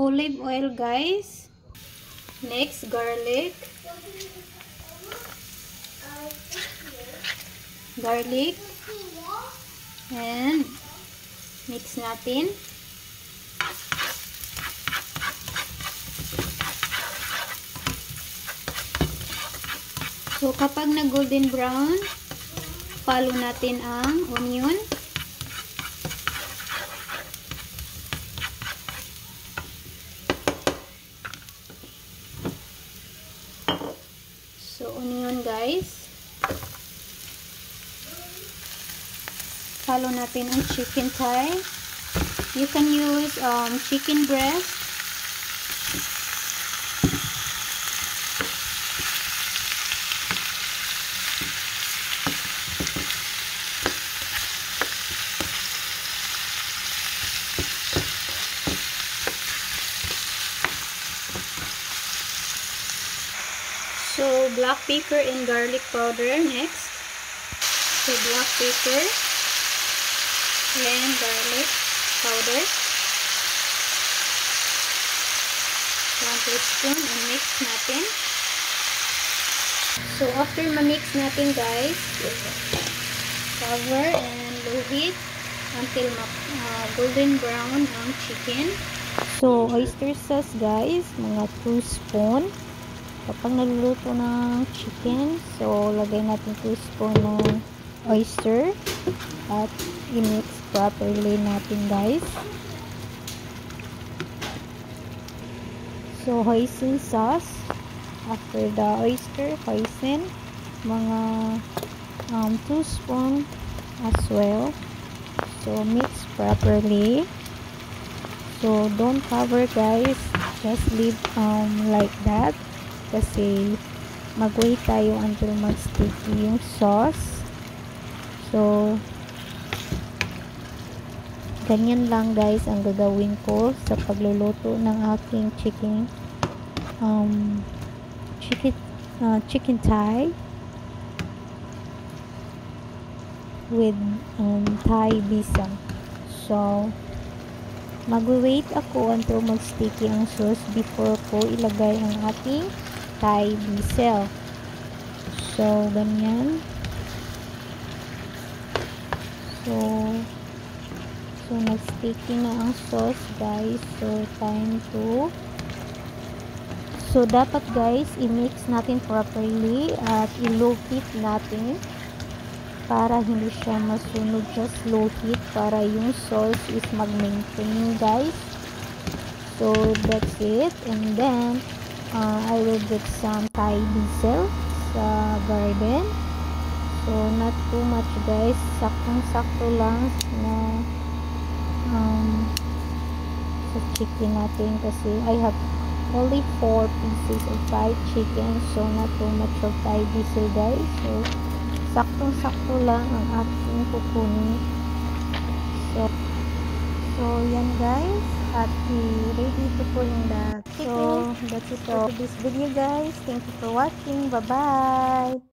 olive oil, guys. Next, garlic. Garlic. And mix natin. So, kapag na golden brown, follow natin ang onion. So, onion, guys. Follow natin ang chicken thigh. You can use chicken breast. So, black pepper and garlic powder next. So, black pepper and garlic powder. 1 teaspoon and mix natin. So, after ma-mix natin, guys, cover and low heat until golden brown ang chicken. So, oyster sauce, guys, mga 2 spoon. Kapag naluluto ng chicken, so lagay natin 2 spoon ng oyster at i-mix properly natin, guys. So hoisin sauce, after the oyster, hoisin, mga 2 spoon as well. So mix properly. So don't cover, guys, just leave like that. Kasi mag-wait tayo until mag-sticky yung sauce. So ganyan lang, guys, ang gagawin ko sa pagluluto ng aking chicken thigh with Thai bisa. So mag-wait ako until mag-sticky ang sauce before ko ilagay ang ating Thai basil. So, ganyan. So nag-sticky na ang sauce, guys. So, time to dapat, guys, i-mix natin properly at i-low heat natin para hindi siya masunog. Just low heat para yung sauce is mag-maintain, guys. So, that's it. And then, I will get some Thai basil sa garden. So, not too much, guys. Saktong-sakto lang na sa chicken natin kasi I have only 4 pieces of fried chicken. So, not too much of Thai basil, guys. So, saktong-sakto lang ang ating kukunin. So, yan, guys. At ready to put in the chicken. So, that's it for this video, guys. Thank you for watching. Bye-bye.